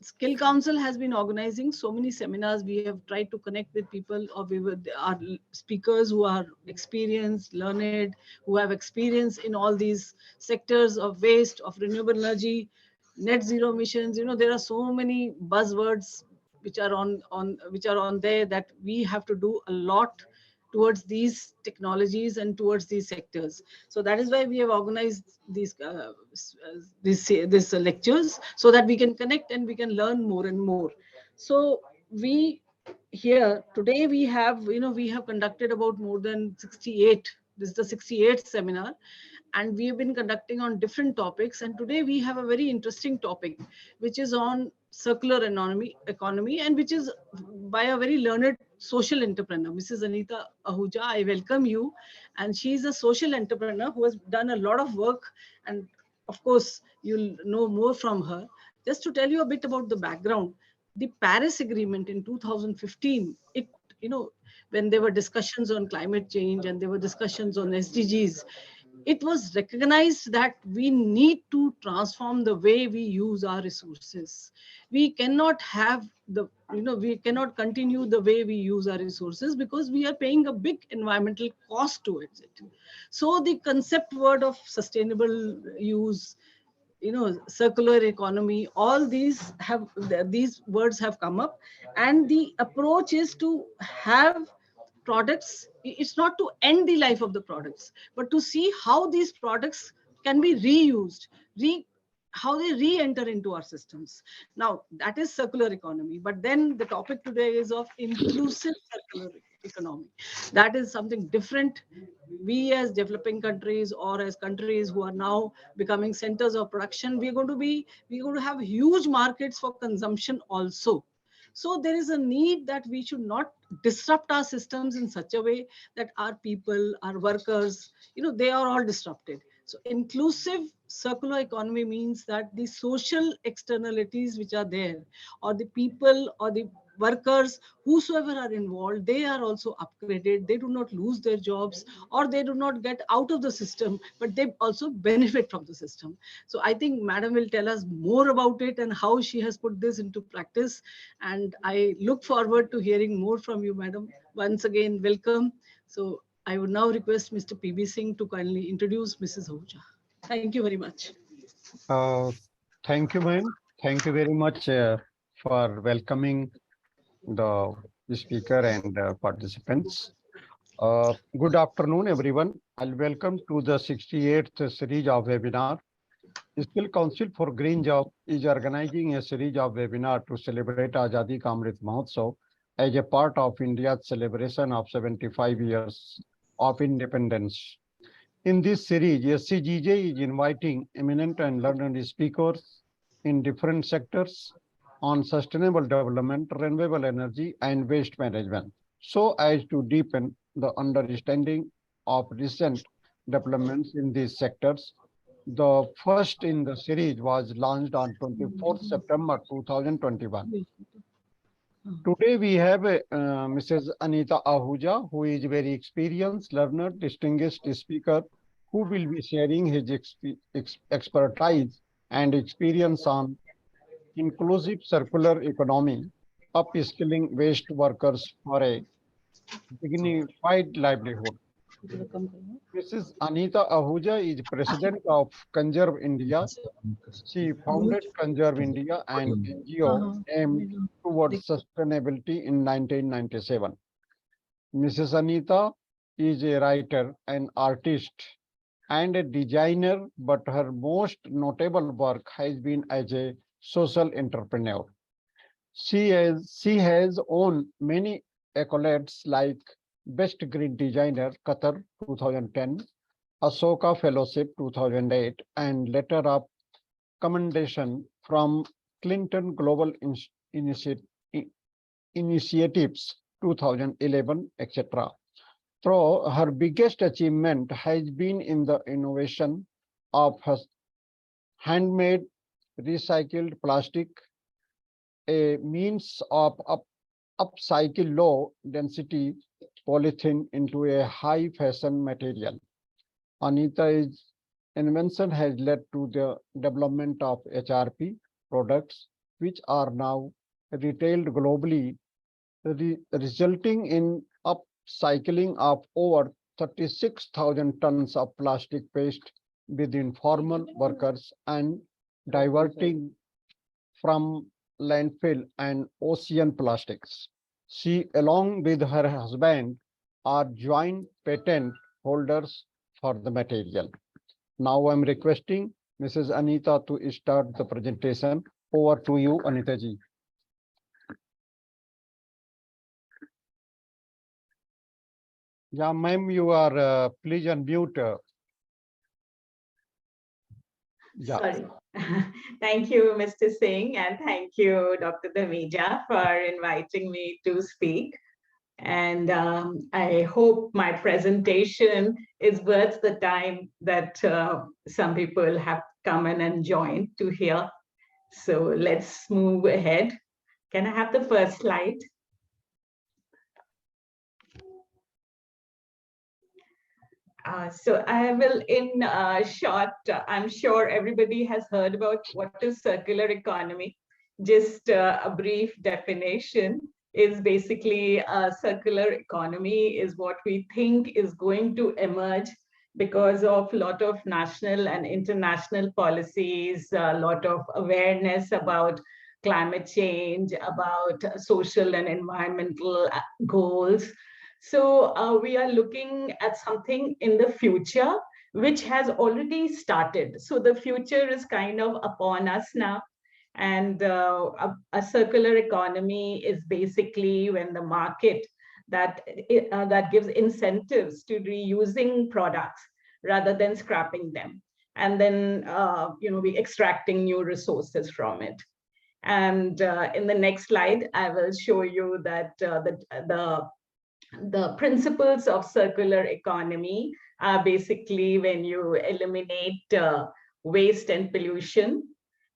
Skill Council has been organizing so many seminars. We have tried to connect with people, or our speakers who are experienced, learned, who have experience in all these sectors of waste, of renewable energy, net zero emissions. There are so many buzzwords which are on there, that we have to do a lot towards these technologies and towards these sectors. So that is why we have organized these lectures, so that we can connect and we can learn more and more. So we here today, we have conducted about more than 68. This is the 68th seminar, and we have been conducting on different topics. And today we have a very interesting topic, which is on circular economy, and which is by a very learned social entrepreneur, Mrs. Anita Ahuja. I welcome you. And she is a social entrepreneur who has done a lot of work. And of course, you'll know more from her. Just to tell you a bit about the background, the Paris Agreement in 2015, when there were discussions on climate change and there were discussions on SDGs, it was recognized that we need to transform the way we use our resources. We cannot we cannot continue the way we use our resources, because we are paying a big environmental cost towards it. So the concept word of sustainable use, circular economy, all these words have come up. And the approach is to have products. It's not to end the life of the products, but to see how these products can be reused, how they re-enter into our systems. Now, that is circular economy. But then the topic today is of inclusive circular economy. That is something different. We, as developing countries, or as countries who are now becoming centers of production, we're going to have huge markets for consumption also. So there is a need that we should not disrupt our systems in such a way that our people, our workers, they are all disrupted. So inclusive circular economy means that the social externalities which are there, or the people or the workers, whosoever are involved, they are also upgraded. They do not lose their jobs, or they do not get out of the system, but they also benefit from the system. So I think Madam will tell us more about it and how she has put this into practice. And I look forward to hearing more from you, Madam. Once again, welcome. So I would now request Mr. PB Singh to kindly introduce Mrs. Ahuja. Thank you very much. Uh, Thank you, ma'am. Thank you very much for welcoming the speaker and participants. Good afternoon, everyone. I'll welcome to the 68th series of webinar. Skill Council for Green Job is organizing a series of webinars to celebrate Azadi ka Amrit Mahotsav as a part of India's celebration of 75 years of independence. In this series, SCGJ is inviting eminent and learned speakers in different sectors on sustainable development, renewable energy, and waste management, so as to deepen the understanding of recent developments in these sectors. The first in the series was launched on 24th September 2021. Today we have Mrs. Anita Ahuja, who is very experienced learner, distinguished speaker, who will be sharing his expertise and experience on inclusive circular economy, upskilling waste workers for a dignified livelihood. Mrs. Anita Ahuja is president of Conserve India. She founded Conserve India, an NGO aimed towards sustainability in 1997. Mrs. Anita is a writer, an artist, and a designer, but her most notable work has been as a social entrepreneur. She has won many accolades like Best Green Designer Qatar 2010, Ashoka Fellowship 2008, and letter of commendation from Clinton Global Initiatives 2011, etc. Though her biggest achievement has been in the innovation of her handmade recycled plastic, a means of upcycle low density polythene into a high fashion material. Anita's invention has led to the development of HRP products, which are now retailed globally, resulting in upcycling of over 36,000 tons of plastic waste with informal workers and diverting from landfill and ocean plastics. She, along with her husband, are joint patent holders for the material. Now I'm requesting Mrs. Anita to start the presentation. Over to you, Anita ji. Yeah, ma'am, you are, please unmute. Yeah. Sorry. Thank you, Mr. Singh, and thank you, Dr. Dameja, for inviting me to speak. And I hope my presentation is worth the time that some people have come in and joined to hear. So let's move ahead. Can I have the first slide? So I will, in short, I'm sure everybody has heard about what is circular economy. Just a brief definition is basically a circular economy is what we think is going to emerge because of a lot of national and international policies, a lot of awareness about climate change, about social and environmental goals. So we are looking at something in the future, which has already started. So the future is kind of upon us now. And a circular economy is basically when the market that gives incentives to reusing products rather than scrapping them. And then, we extracting new resources from it. And in the next slide, I will show you that the principles of circular economy are basically when you eliminate waste and pollution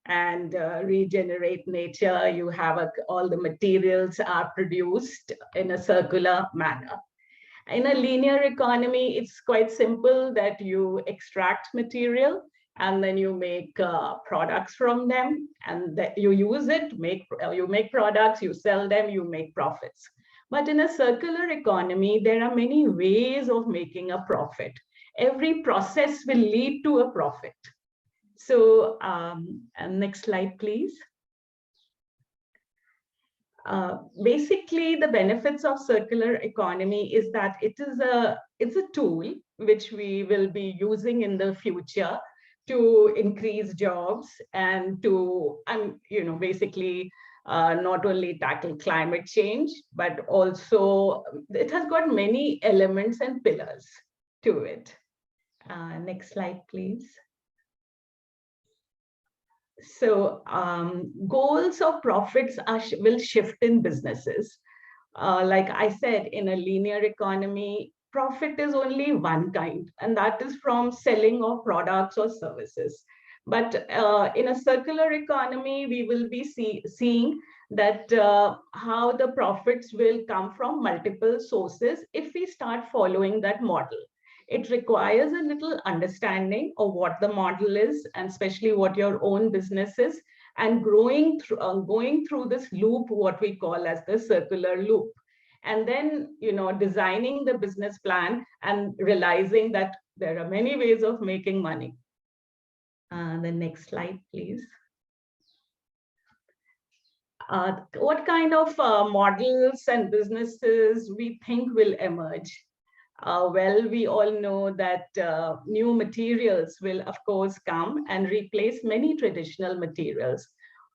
and regenerate nature, you have all the materials are produced in a circular manner. In a linear economy, it's quite simple that you extract material and then you make products from them, and that you use it, you make products, you sell them, you make profits. But in a circular economy, there are many ways of making a profit. Every process will lead to a profit. So, next slide, please. Basically, the benefits of circular economy is that it's a tool which we will be using in the future to increase jobs and to, basically not only tackle climate change, but also it has got many elements and pillars to it. Next slide, please. So goals of profits will shift in businesses. Like I said, in a linear economy, profit is only one kind, and that is from selling of products or services. But in a circular economy, we will be seeing that how the profits will come from multiple sources if we start following that model. It requires a little understanding of what the model is, and especially what your own business is, and going through this loop, what we call as the circular loop. And then, designing the business plan and realizing that there are many ways of making money. The next slide, please. What kind of models and businesses we think will emerge? Well, we all know that new materials will, of course, come and replace many traditional materials.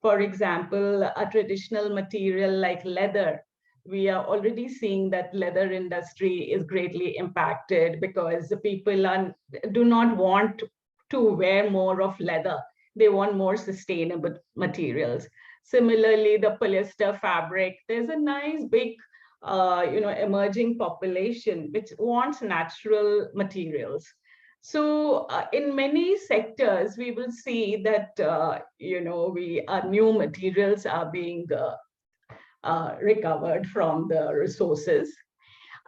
For example, a traditional material like leather, we are already seeing that leather industry is greatly impacted because the people do not want to wear more of leather. They want more sustainable materials. Similarly, the polyester fabric, there's a nice big emerging population which wants natural materials. So in many sectors, we will see that, new materials are being recovered from the resources.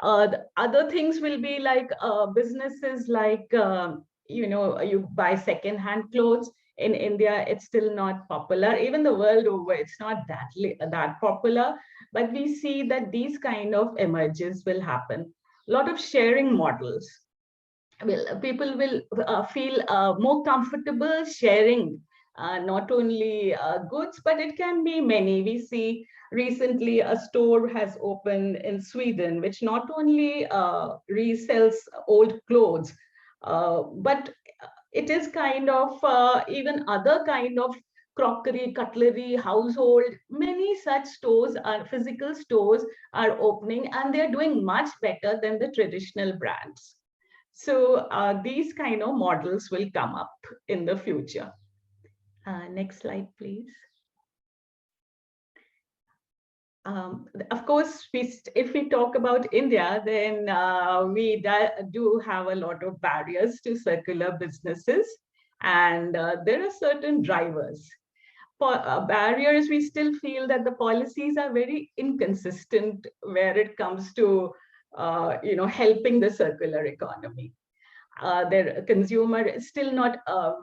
The other things will be like businesses like, you buy secondhand clothes. In India, it's still not popular. Even the world over, it's not that popular. But we see that these kind of emerges will happen. A lot of sharing models. People will feel more comfortable sharing not only goods, but it can be many. We see recently a store has opened in Sweden, which not only resells old clothes, but it is kind of even other kind of crockery, cutlery, household. Many such stores are physical stores are opening, and they're doing much better than the traditional brands. So these kind of models will come up in the future. Next slide, please. Of course, if we talk about India, then we do have a lot of barriers to circular businesses, and there are certain drivers. For barriers, we still feel that the policies are very inconsistent where it comes to helping the circular economy. Their consumer is still not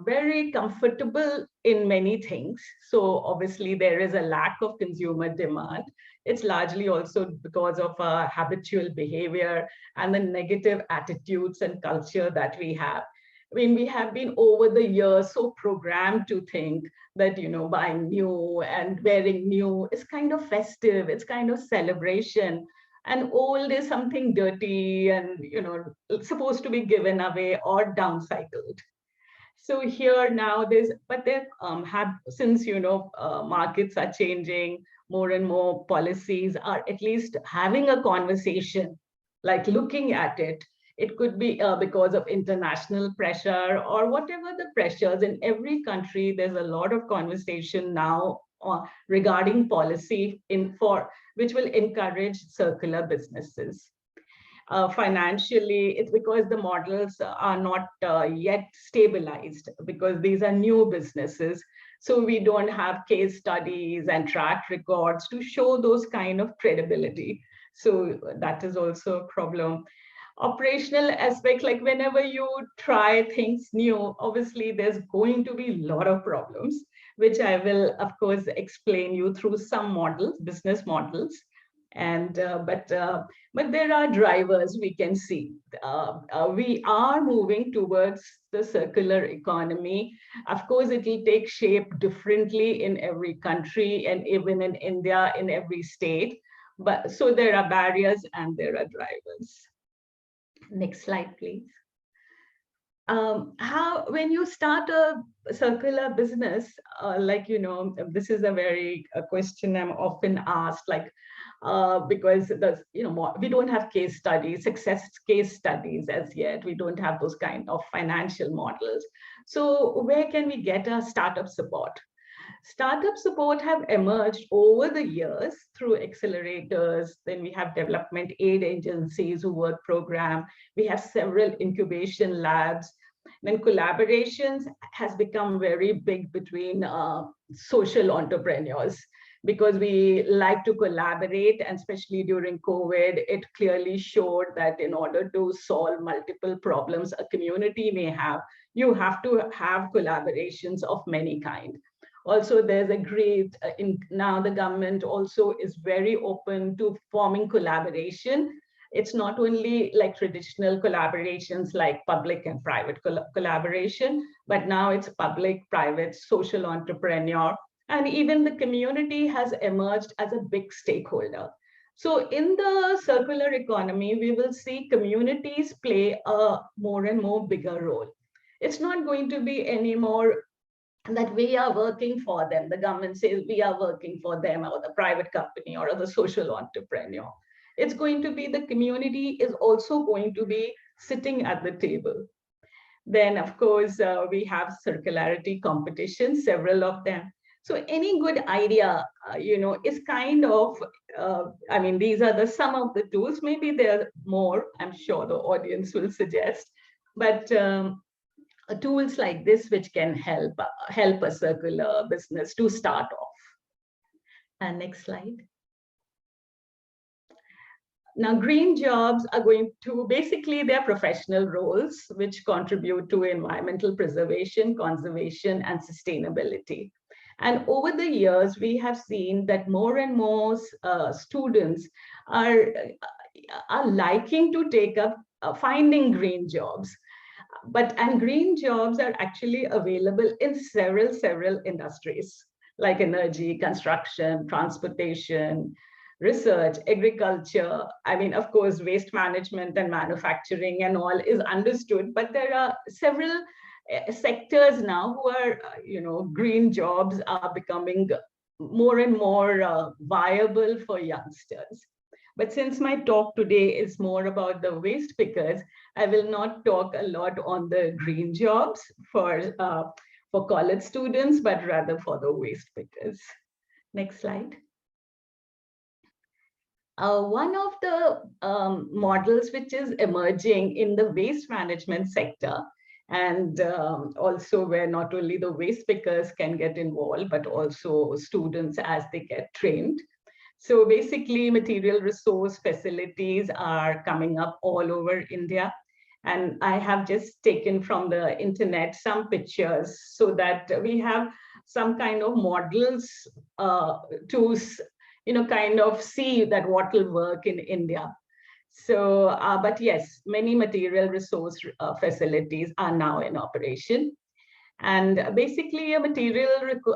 very comfortable in many things. So obviously there is a lack of consumer demand. It's largely also because of habitual behavior and the negative attitudes and culture that we have. I mean, we have been over the years so programmed to think that, buying new and wearing new is kind of festive, it's kind of celebration. And old is something dirty and it's supposed to be given away or downcycled. So here now but there have, since markets are changing, more and more policies are at least having a conversation, like looking at it. It could be because of international pressure or whatever the pressures in every country. There's a lot of conversation now regarding policy which will encourage circular businesses. Financially, it's because the models are not yet stabilized, because these are new businesses. So we don't have case studies and track records to show those kind of credibility. So that is also a problem. Operational aspect, like whenever you try things new, obviously there's going to be a lot of problems, which I will, of course, explain you through some models, business models. And but there are drivers we can see. We are moving towards the circular economy. Of course, it will take shape differently in every country, and even in India, in every state. But so there are barriers and there are drivers. Next slide, please. When you start a circular business, this is a question I'm often asked, because we don't have case studies, success case studies as yet. We don't have those kind of financial models. So where can we get a startup support? Startup support have emerged over the years through accelerators. Then we have development aid agencies who work program. We have several incubation labs. Then collaborations has become very big between social entrepreneurs, because we like to collaborate, and especially during COVID, it clearly showed that in order to solve multiple problems a community may have, you have to have collaborations of many kinds. Also, there's a great, now the government also is very open to forming collaboration. It's not only like traditional collaborations like public and private collaboration, but now it's public, private, social entrepreneur, and even the community has emerged as a big stakeholder. So in the circular economy, we will see communities play a more and more bigger role. It's not going to be anymore that we are working for them. The government says we are working for them, or the private company, or the social entrepreneur. It's going to be the community is also going to be sitting at the table. Then, of course, we have circularity competitions, several of them. So any good idea, is kind of, these are some of the tools. Maybe there are more, I'm sure the audience will suggest, but tools like this, which can help a circular business to start off. And next slide. Now, green jobs are going to basically, they're professional roles which contribute to environmental preservation, conservation, and sustainability. And over the years, we have seen that more and more students are liking to take up finding green jobs. And green jobs are actually available in several industries like energy, construction, transportation, research, agriculture. I mean, of course, waste management and manufacturing and all is understood, but there are several sectors now who are, green jobs are becoming more and more viable for youngsters. But since my talk today is more about the waste pickers, I will not talk a lot on the green jobs for college students, but rather for the waste pickers. Next slide. One of the models which is emerging in the waste management sector, and also where not only the waste pickers can get involved, but also students as they get trained. So basically, material resource facilities are coming up all over India. And I have just taken from the internet some pictures so that we have some kind of models to kind of see that what will work in India. So, but yes, many material resource facilities are now in operation. And basically, a material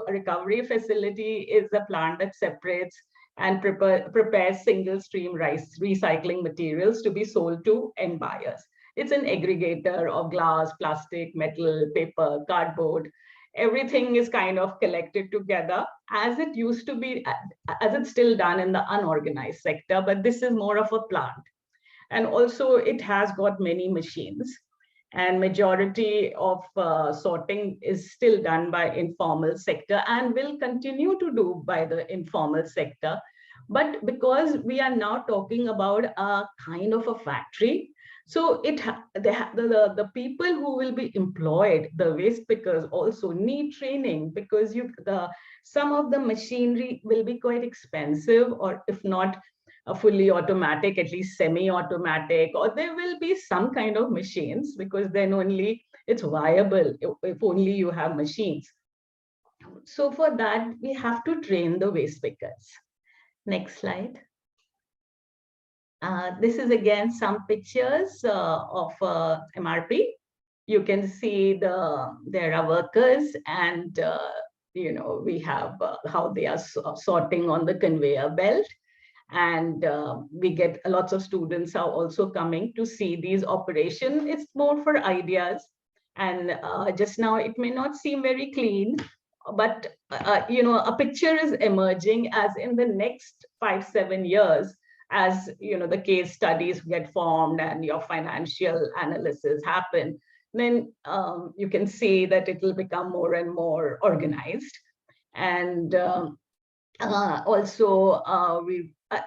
recovery facility is a plant that separates and prepares single stream recycling materials to be sold to end buyers. It's an aggregator of glass, plastic, metal, paper, cardboard. Everything is kind of collected together as it used to be, as it's still done in the unorganized sector, but this is more of a plant. And also it has got many machines, and majority of sorting is still done by informal sector and will continue to do by the informal sector. But because we are now talking about a kind of a factory, so the people who will be employed, the waste pickers, also need training, because some of the machinery will be quite expensive, or if not a fully automatic, at least semi-automatic, or there will be some kind of machines, because then only it's viable if only you have machines. So for that, we have to train the waste pickers. Next slide. This is again some pictures of MRP. You can see there are workers, and we have how they are sorting on the conveyor belt. And we get lots of students are also coming to see these operations. It's more for ideas. And just now it may not seem very clean, but a picture is emerging as in the next 5-7 years, as the case studies get formed and your financial analysis happen, then you can see that it will become more and more organized. And also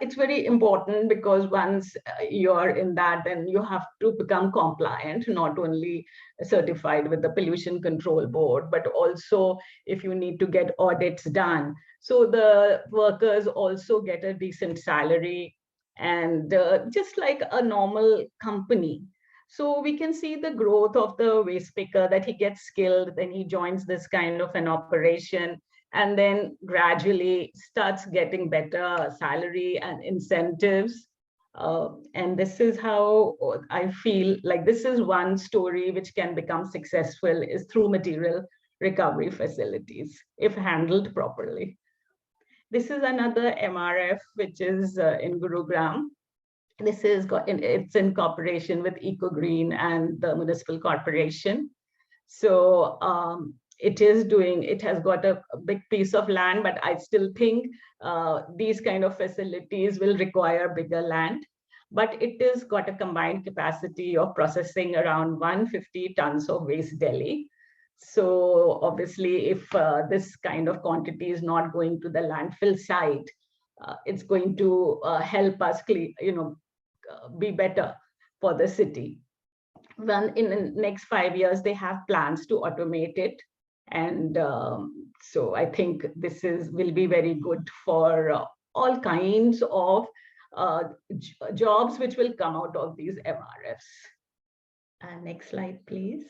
it's very important, because once you're in that, then you have to become compliant, not only certified with the Pollution Control Board, but also if you need to get audits done. So the workers also get a decent salary, and just like a normal company. So we can see the growth of the waste picker, that he gets skilled, then he joins this kind of an operation, and then gradually starts getting better salary and incentives. And this is how I feel like this is one story which can become successful, is through material recovery facilities, if handled properly. This is another MRF, which is in Gurugram. This is it's in cooperation with EcoGreen and the municipal corporation. So it has got a big piece of land, but I still think these kind of facilities will require bigger land. But it has got a combined capacity of processing around 150 tons of waste daily. So obviously, if this kind of quantity is not going to the landfill site, it's going to help us, be better for the city. When in the next 5 years, they have plans to automate it. And so I think this will be very good for all kinds of jobs which will come out of these MRFs. Next slide, please.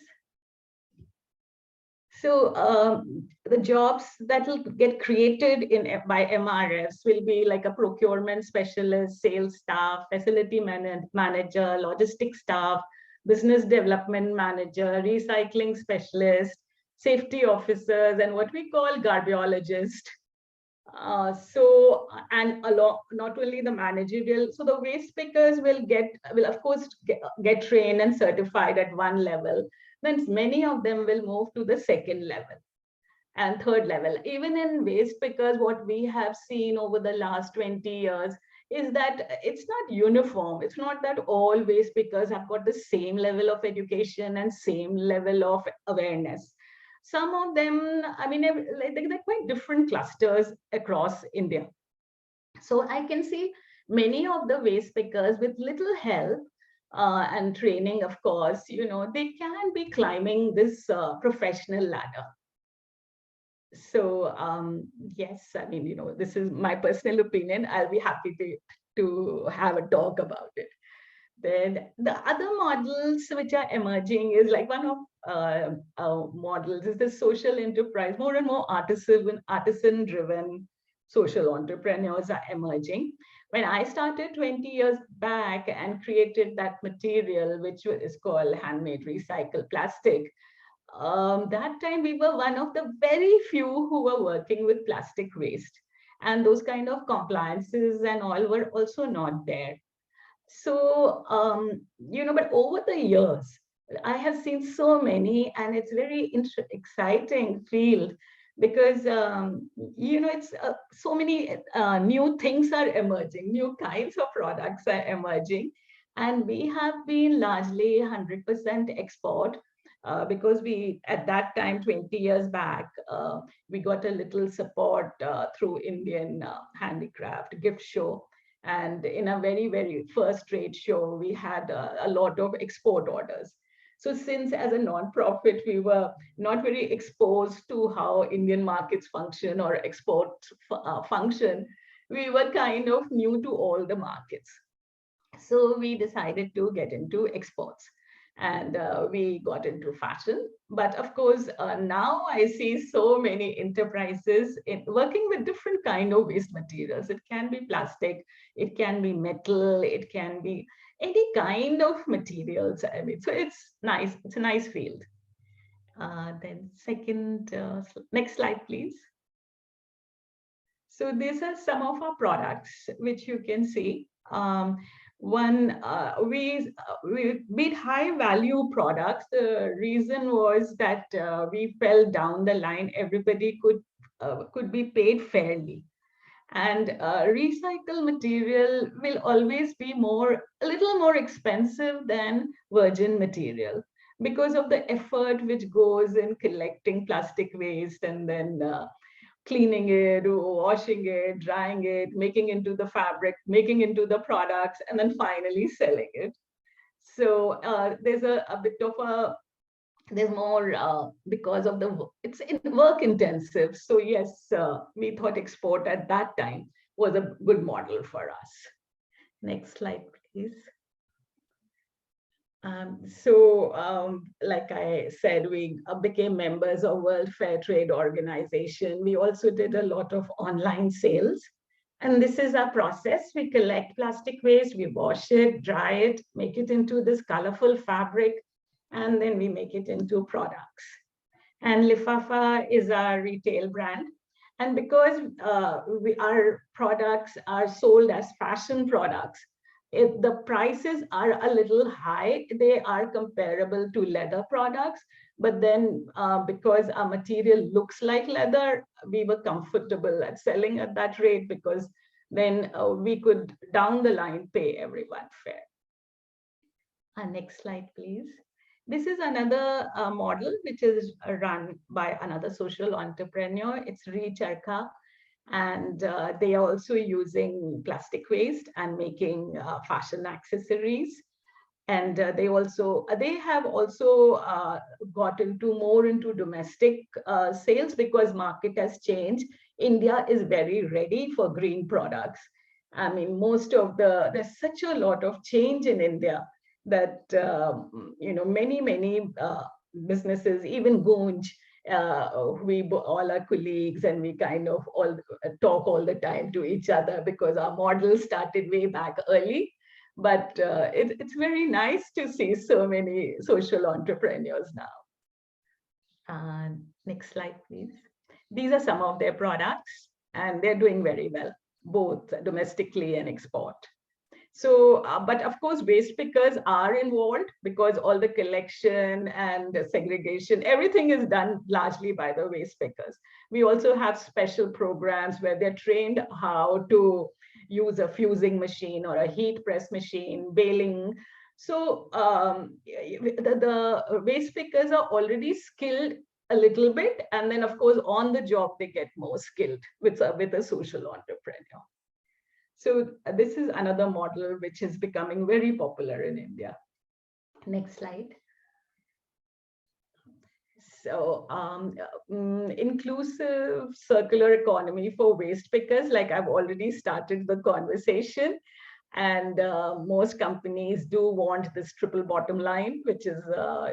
So the jobs that will get created by MRFs will be like a procurement specialist, sales staff, facility manager, logistics staff, business development manager, recycling specialist, safety officers, and what we call garbiologist. And not only the managerial, so the waste pickers will of course get trained and certified at one level. Then many of them will move to the second level and third level. Even in waste pickers, what we have seen over the last 20 years is that it's not uniform. It's not that all waste pickers have got the same level of education and same level of awareness. Some of them, I mean, they're quite different clusters across India. So I can see many of the waste pickers with little help and training, of course, they can be climbing this professional ladder. So yes, I mean, this is my personal opinion. I'll be happy to have a talk about it. Then the other models which are emerging is like one of models is the social enterprise. More and more artisan-driven social entrepreneurs are emerging. When I started 20 years back and created that material, which is called handmade recycled plastic, that time we were one of the very few who were working with plastic waste. And those kind of compliances and all were also not there. So, but over the years, I have seen so many, and it's very exciting field because, it's so many new things are emerging, new kinds of products are emerging. And we have been largely 100% export because at that time, 20 years back, we got a little support through Indian handicraft gift show. And in a very, very first trade show, we had a lot of export orders. So since as a non-profit, we were not very exposed to how Indian markets function or export function, we were kind of new to all the markets. So we decided to get into exports. And we got into fashion. But of course, now I see so many enterprises working with different kind of waste materials. It can be plastic, it can be metal, it can be any kind of materials. I mean, so it's nice. It's a nice field. Then next slide, please. So these are some of our products, which you can see. One, we made high value products. The reason was that we felt down the line, everybody could be paid fairly. And recycled material will always be a little more expensive than virgin material because of the effort which goes in collecting plastic waste and then cleaning it, washing it, drying it, making into the fabric, making into the products, and then finally selling it. So there's a bit of there's more because of it's work intensive. So yes, we thought export at that time was a good model for us. Next slide, please. Like I said, we became members of World Fair Trade Organization. We also did a lot of online sales. And this is our process. We collect plastic waste, we wash it, dry it, make it into this colorful fabric, and then we make it into products. And Lifafa is our retail brand. And because our products are sold as fashion products, if the prices are a little high, they are comparable to leather products. But then because our material looks like leather, we were comfortable at selling at that rate because then we could down the line pay everyone fair. Next slide, please. This is another model which is run by another social entrepreneur. It's Recharka. And they are also using plastic waste and making fashion accessories. And they have also gotten more into domestic sales because market has changed. India is very ready for green products. I mean, there's such a lot of change in India that, many businesses, even Gunj, all our colleagues, and we kind of all talk all the time to each other because our model started way back early. But it's very nice to see so many social entrepreneurs now. Next slide, please. These are some of their products, and they're doing very well, both domestically and export. So, but of course, waste pickers are involved because all the collection and the segregation, everything is done largely by the waste pickers. We also have special programs where they're trained how to use a fusing machine or a heat press machine, baling. So the waste pickers are already skilled a little bit, and then of course on the job they get more skilled with a social entrepreneur. So this is another model which is becoming very popular in India. Next slide. So inclusive circular economy for waste pickers, like I've already started the conversation. And most companies do want this triple bottom line, which is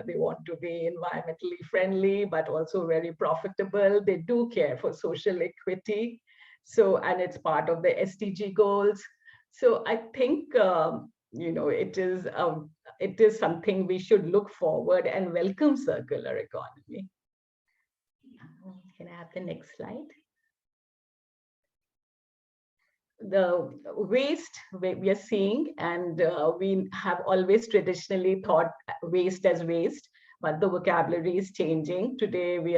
they want to be environmentally friendly, but also very profitable. They do care for social equity. So, and it's part of the SDG goals. So I think, it is something we should look forward and welcome circular economy. Can I have the next slide? The waste we are seeing, and we have always traditionally thought waste as waste, but the vocabulary is changing. Today we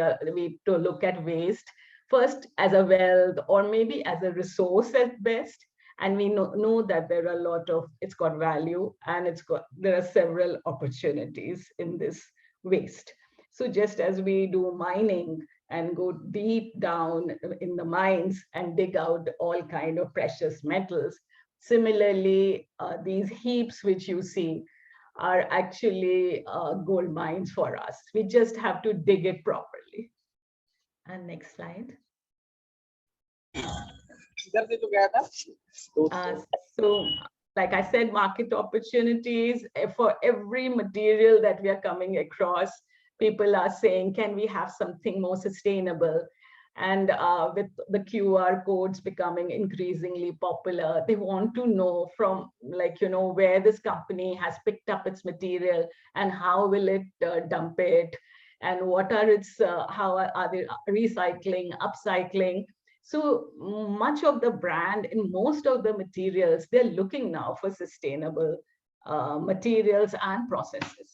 to look at waste first as a wealth or maybe as a resource at best. And we know that there are a lot of, it's got value, and there are several opportunities in this waste. So just as we do mining and go deep down in the mines and dig out all kind of precious metals, similarly, these heaps which you see are actually gold mines for us. We just have to dig it properly. And next slide. So, like I said, market opportunities for every material that we are coming across. People are saying, can we have something more sustainable? And with the QR codes becoming increasingly popular, they want to know from, where this company has picked up its material and how will it dump it, and what are its, how are they recycling, upcycling. So much of the brand in most of the materials, they're looking now for sustainable materials and processes.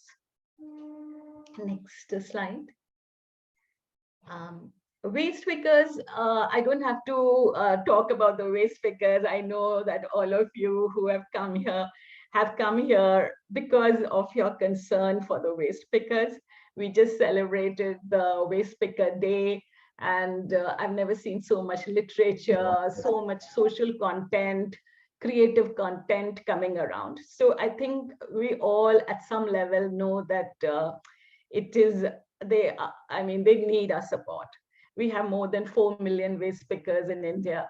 Next slide. Waste pickers, I don't have to talk about the waste pickers. I know that all of you who have come here because of your concern for the waste pickers. We just celebrated the Waste Picker Day, and I've never seen so much literature, so much social content, creative content coming around. So I think we all at some level know that they need our support. We have more than 4 million waste pickers in India,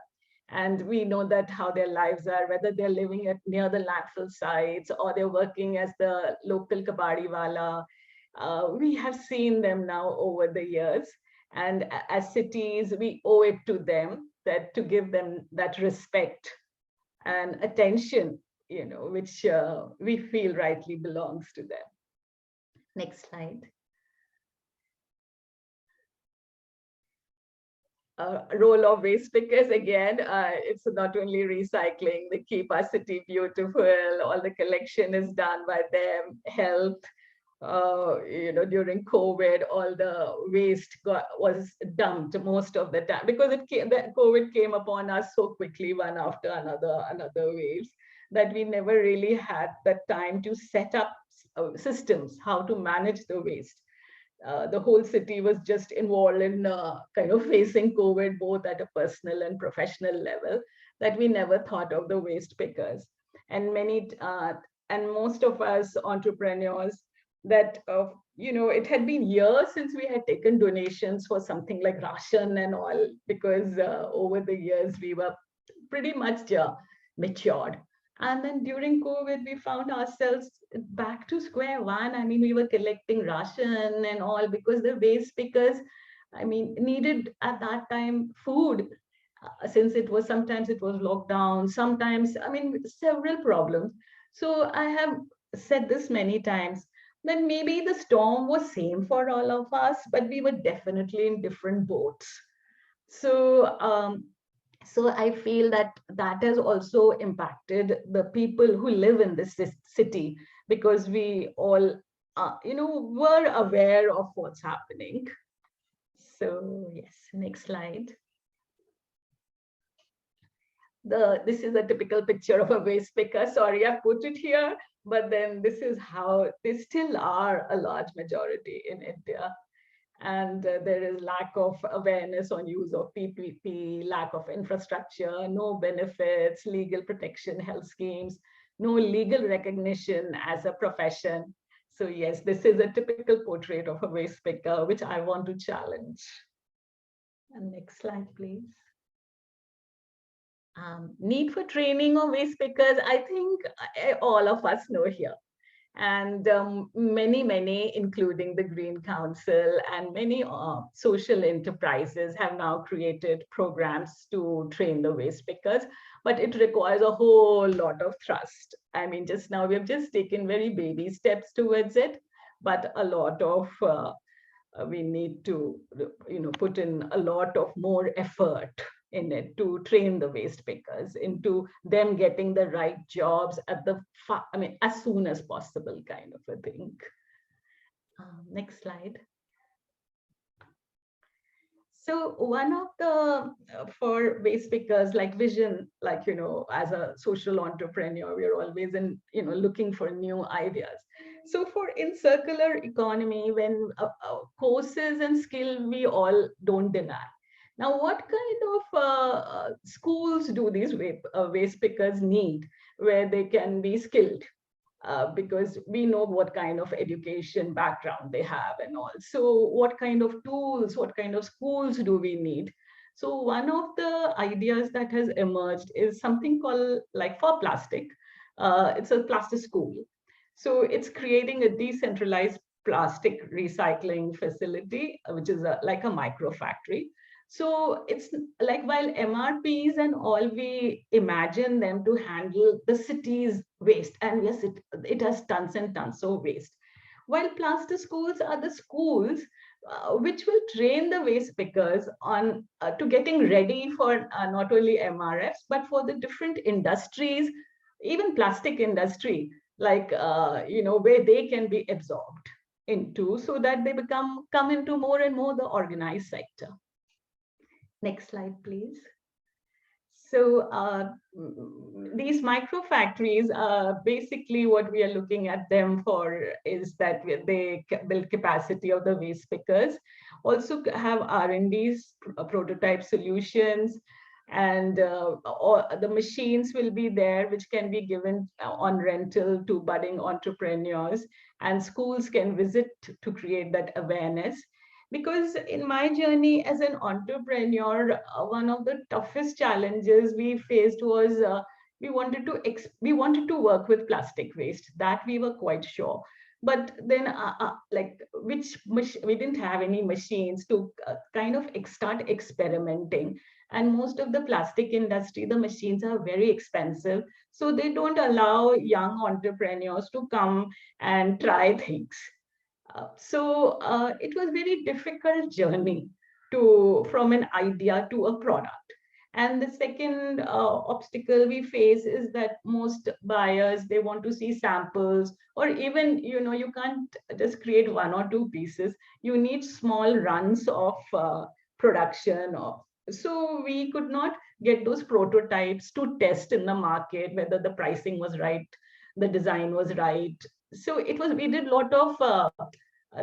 and we know that how their lives are, whether they're living near the landfill sites or they're working as the local kabadiwala. We have seen them now over the years, and as cities, we owe it to them to give them that respect and attention, which we feel rightly belongs to them. Next slide. Role of waste pickers, again, it's not only recycling, they keep our city beautiful, all the collection is done by them, health, during COVID, all the waste was dumped most of the time because COVID came upon us so quickly, one after another waves, that we never really had the time to set up systems, how to manage the waste. The whole city was just involved in kind of facing COVID, both at a personal and professional level, that we never thought of the waste pickers. And most of us entrepreneurs, that it had been years since we had taken donations for something like ration and all, because over the years we were pretty much matured. And then during COVID, we found ourselves back to square one. I mean, we were collecting ration and all because the waste pickers, I mean, needed at that time food, since it was sometimes it was lockdown, sometimes, I mean, several problems. So I have said this many times that maybe the storm was same for all of us, but we were definitely in different boats. So I feel that that has also impacted the people who live in this city, because we all, were aware of what's happening. So yes, next slide. This is a typical picture of a waste picker. Sorry, I put it here, but then this is how they still are a large majority in India. And there is lack of awareness on use of PPP, lack of infrastructure, no benefits, legal protection, health schemes, no legal recognition as a profession. So yes, this is a typical portrait of a waste picker, which I want to challenge. And next slide, please. Need for training of waste pickers, I think all of us know here. And many, including the Green Council and many social enterprises have now created programs to train the waste pickers, but it requires a whole lot of trust. I mean, just now we have just taken very baby steps towards it, but a lot of, we need to, put in a lot of more effort in it to train the waste pickers into them getting the right jobs at the, as soon as possible, kind of a thing. Next slide. So one of the, for waste pickers, like vision, like, as a social entrepreneur, we're always in, looking for new ideas. So for in circular economy, when courses and skill, we all don't deny. Now, what kind of schools do these waste pickers need where they can be skilled? Because we know what kind of education background they have and all. So what kind of tools, what kind of schools do we need? So one of the ideas that has emerged is something called, like, for plastic. It's a plastic school. So it's creating a decentralized plastic recycling facility, which is like a micro factory. So it's like, while MRPs and all, we imagine them to handle the city's waste, and yes, it has tons and tons of waste. While plaster schools are the schools which will train the waste pickers on to getting ready for not only MRFs, but for the different industries, even plastic industry, like, where they can be absorbed into, so that they come into more and more the organized sector. Next slide, please. So these micro factories, basically what we are looking at them for is that they build capacity of the waste pickers, also have R&Ds, prototype solutions, and the machines will be there, which can be given on rental to budding entrepreneurs, and schools can visit to create that awareness. Because in my journey as an entrepreneur, one of the toughest challenges we faced was we wanted to work with plastic waste. That we were quite sure. But then, we didn't have any machines to kind of start experimenting. And most of the plastic industry, the machines are very expensive. So they don't allow young entrepreneurs to come and try things. So it was very difficult journey from an idea to a product. And the second obstacle we face is that most buyers, they want to see samples, or even, you can't just create one or two pieces. You need small runs of production. So we could not get those prototypes to test in the market, whether the pricing was right, the design was right. So we did a lot of,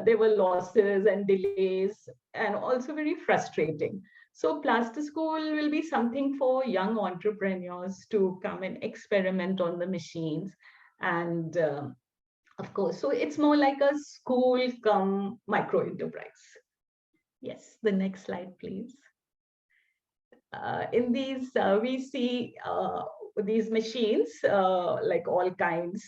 there were losses and delays, and also very frustrating. So Plaster School will be something for young entrepreneurs to come and experiment on the machines. And of course, so it's more like a school come micro enterprise. Yes, the next slide, please. In these, we see these machines, like all kinds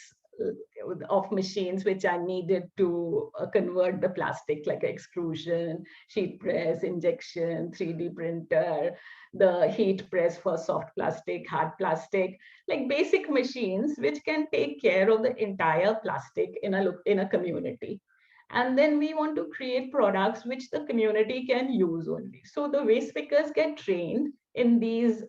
of machines which are needed to convert the plastic, like extrusion, sheet press, injection, 3D printer, the heat press for soft plastic, hard plastic, like basic machines which can take care of the entire plastic in a community. And then we want to create products which the community can use only. So the waste pickers get trained in these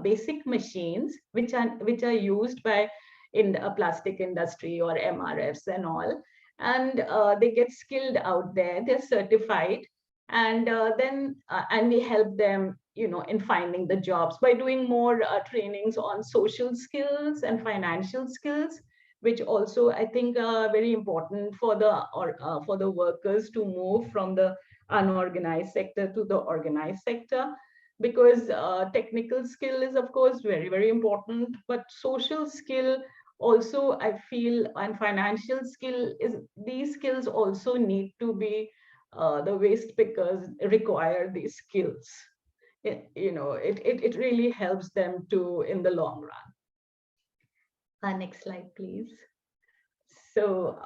basic machines which are used by in a plastic industry or MRFs and all. And they get skilled out there, they're certified. And and we help them, in finding the jobs by doing more trainings on social skills and financial skills, which also I think are very important for the workers to move from the unorganized sector to the organized sector. Because technical skill is of course very, very important, but social skill also I feel, and financial skill, is these skills also need to be, the waste pickers require these skills. It really helps them to in the long run. Next slide, please. So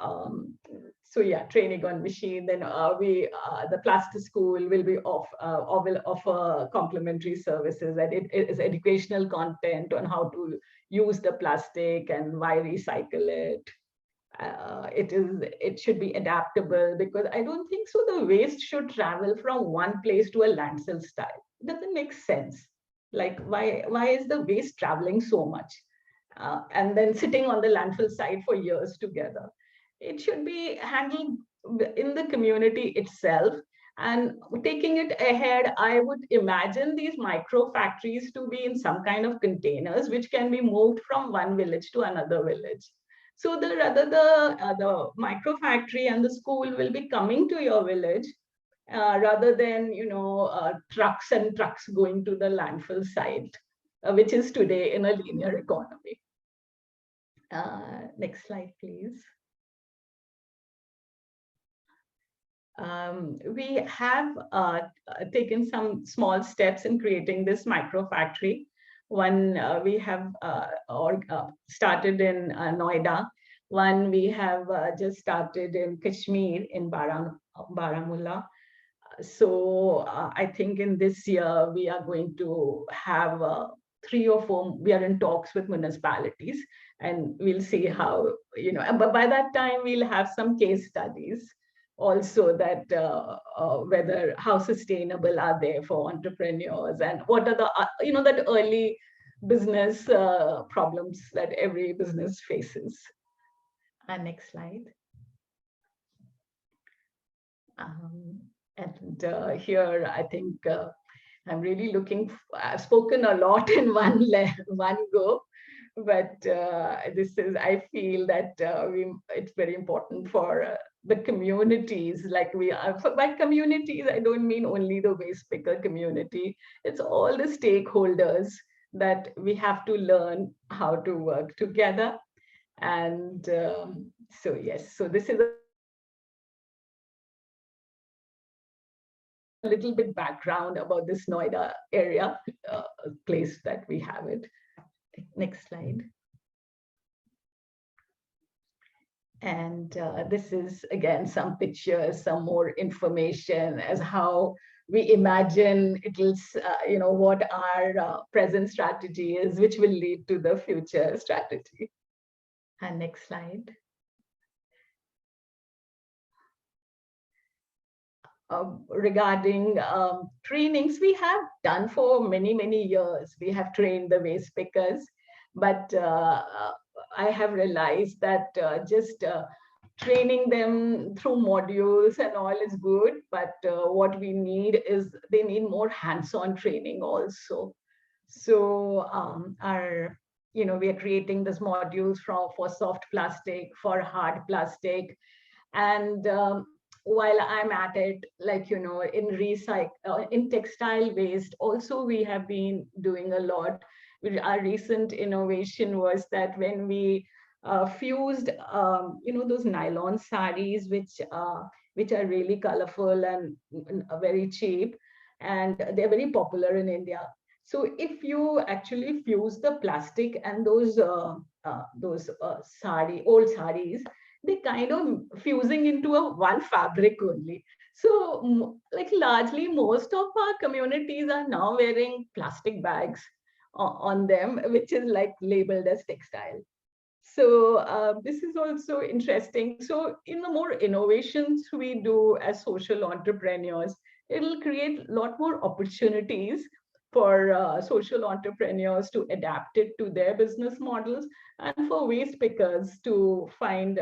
yeah, training on machine. Then the plastic school will be will offer complementary services, and it is educational content on how to use the plastic and why recycle it. It should be adaptable, because I don't think so the waste should travel from one place to a landfill style. It doesn't make sense. Like why is the waste traveling so much? And then sitting on the landfill site for years together. It should be handled in the community itself. And taking it ahead, I would imagine these micro factories to be in some kind of containers, which can be moved from one village to another village. So the micro factory and the school will be coming to your village, rather than trucks and trucks going to the landfill site, which is today in a linear economy. Next slide, please. We have taken some small steps in creating this micro factory. One we have started in Noida. One we have just started in Kashmir, in Baramulla. So I think in this year we are going to have 3 or 4. We are in talks with municipalities, and we'll see how, but by that time we'll have some case studies also, that how sustainable are they for entrepreneurs, and what are the that early business problems that every business faces. Next slide. And here I think I'm really I've spoken a lot in one go, but I feel that it's very important for the communities. Like by communities, I don't mean only the waste picker community. It's all the stakeholders that we have to learn how to work together. And so yes, so this is a little bit background about this Noida area, place that we have it. Next slide. And this is again some pictures, some more information as how we imagine it'll, what our present strategy is, which will lead to the future strategy. And next slide. Regarding trainings, we have done for many, many years. We have trained the waste pickers, but I have realized that just training them through modules and all is good, but what we need is they need more hands-on training also. So we are creating these modules for soft plastic, for hard plastic, and while I'm at it, in textile waste, also we have been doing a lot. Our recent innovation was that when we fused, those nylon saris, which are really colorful and very cheap, and they're very popular in India. So if you actually fuse the plastic and those old saris, they kind of fusing into a one fabric only. So like largely most of our communities are now wearing plastic bags on them, which is like labeled as textile. So this is also interesting. So in the more innovations we do as social entrepreneurs, it'll create a lot more opportunities for social entrepreneurs to adapt it to their business models, and for waste pickers to find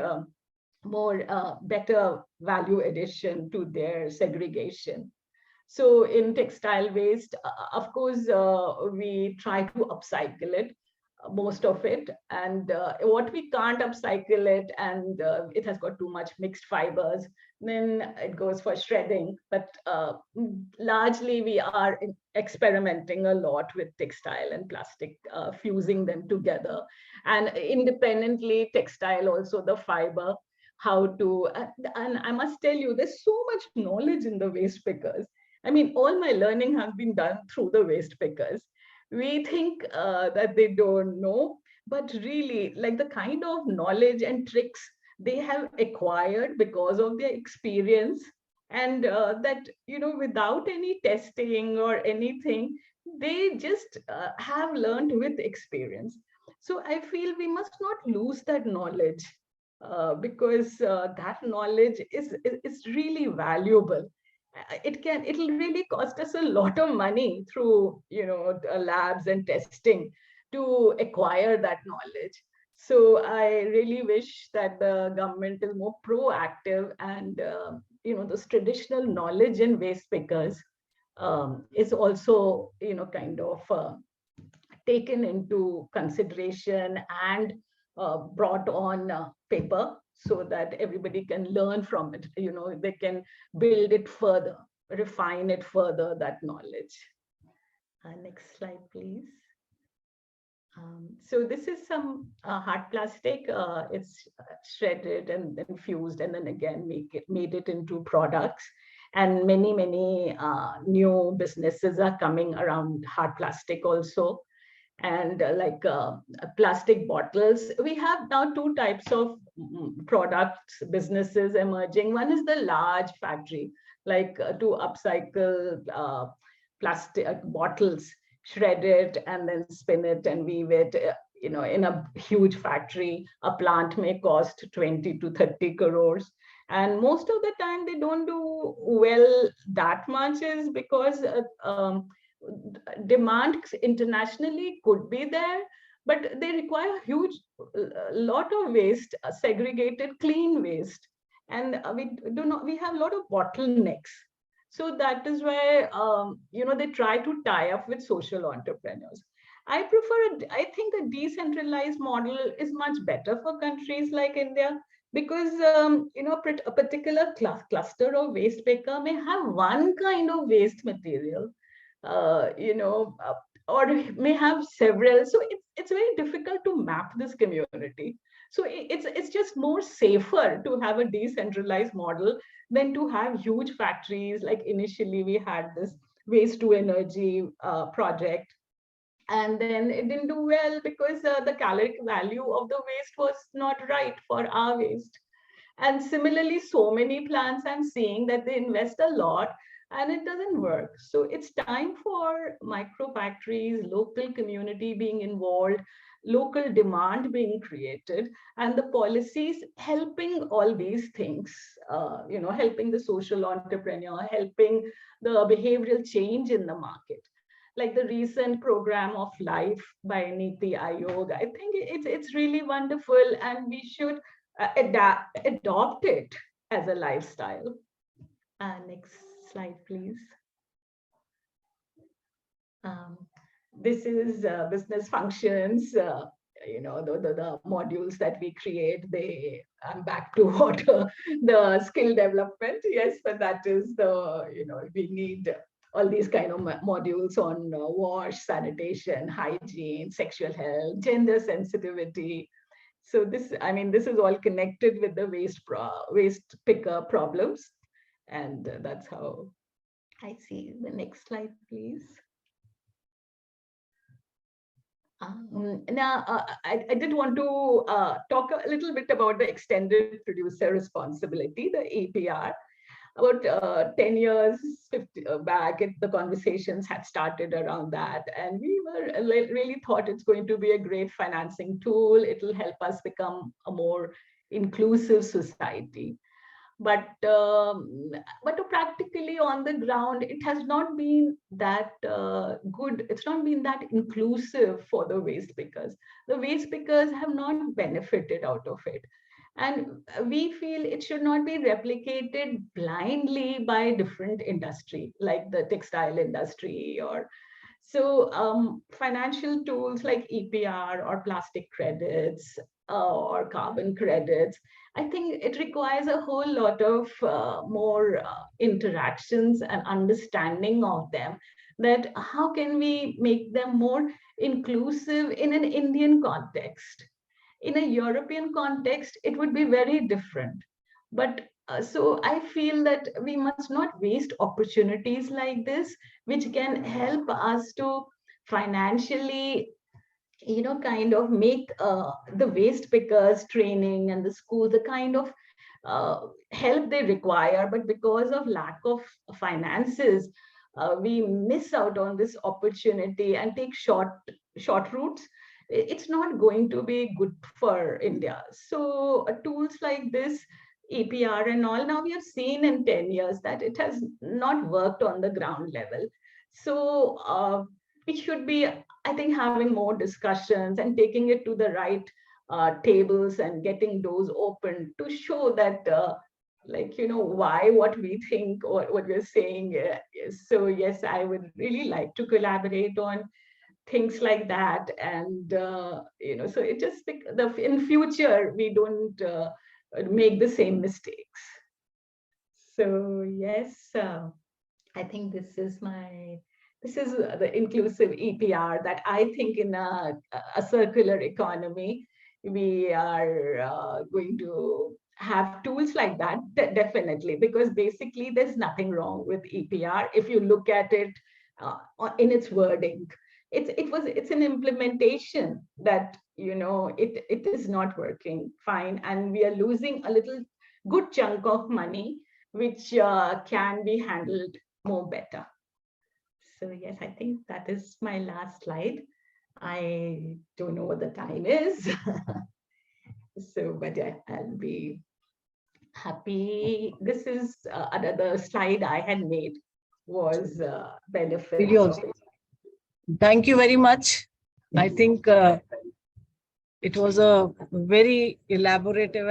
more better value addition to their segregation. So in textile waste, of course, we try to upcycle it, most of it. And what we can't upcycle it, and it has got too much mixed fibers, then it goes for shredding. But largely we are experimenting a lot with textile and plastic, fusing them together. And independently, textile also, the fiber, how to, and I must tell you, there's so much knowledge in the waste pickers. I mean, all my learning has been done through the waste pickers. We think that they don't know, but really, like the kind of knowledge and tricks they have acquired because of their experience, and that, without any testing or anything, they just have learned with experience. So I feel we must not lose that knowledge, because that knowledge is really valuable. It'll really cost us a lot of money through labs and testing to acquire that knowledge. So I really wish that the government is more proactive, and this traditional knowledge in waste pickers is also kind of taken into consideration and brought on paper, so that everybody can learn from it. They can build it further, refine it further, that knowledge. Next slide, please. So this is some hard plastic. It's shredded and then fused, and then again made it into products. And many new businesses are coming around hard plastic also. And plastic bottles, we have now two types of products, businesses emerging. One is the large factory, like to upcycle plastic bottles, shred it and then spin it and weave it. In a huge factory, a plant may cost 20 to 30 crores. And most of the time they don't do well that much, is because demand internationally could be there, but they require huge lot of waste, segregated clean waste. And we have a lot of bottlenecks. So that is why they try to tie up with social entrepreneurs. I think a decentralized model is much better for countries like India, because a particular cluster of waste picker may have one kind of waste material, uh, you know, uh, or may have several. So it's very difficult to map this community. So it's just more safer to have a decentralized model than to have huge factories. Like initially we had this waste to energy project, and then it didn't do well because the caloric value of the waste was not right for our waste. And similarly, so many plants I'm seeing that they invest a lot and it doesn't work. So it's time for micro factories, local community being involved, local demand being created, and the policies helping all these things, helping the social entrepreneur, helping the behavioral change in the market. Like the recent program of Life by Niti Aayog, I think it's really wonderful, and we should adopt it as a lifestyle. Next slide, please. Um, this is business functions. The modules that we create. I'm back to what the skill development. Yes, but that is we need all these kind of modules on wash, sanitation, hygiene, sexual health, gender sensitivity. So this is all connected with the waste picker problems, and that's how I see. The next slide, please. Now, I did want to talk a little bit about the extended producer responsibility, the EPR. About 10 years back, the conversations had started around that. And we were really thought it's going to be a great financing tool. It'll help us become a more inclusive society. But practically on the ground, it has not been that good. It's not been that inclusive for the waste pickers. The waste pickers have not benefited out of it, and we feel it should not be replicated blindly by different industry like the textile industry. Or so financial tools like EPR or plastic credits or carbon credits, I think it requires a whole lot of more interactions and understanding of them. That how can we make them more inclusive in an Indian context? In a European context, it would be very different. But so I feel that we must not waste opportunities like this, which can help us to financially, kind of make the waste pickers training and the school the kind of help they require. But because of lack of finances, we miss out on this opportunity and take short routes. It's not going to be good for India. So tools like this, EPR and all, now we have seen in 10 years that it has not worked on the ground level. So we should be, I think, having more discussions and taking it to the right tables and getting those open to show that why what we think or what we're saying is. So yes, I would really like to collaborate on things like that. And so it just in future we don't make the same mistakes. So yes, I think this is the inclusive EPR that I think in a circular economy we are going to have tools like that, definitely, because basically there's nothing wrong with EPR if you look at it in its wording. It's an implementation that it is not working fine, and we are losing a little good chunk of money which can be handled more better. So yes, I think that is my last slide. I don't know what the time is. So, but yeah, I'll be happy. This is another slide I had made was benefits. Thank you very much. I think it was a very elaborative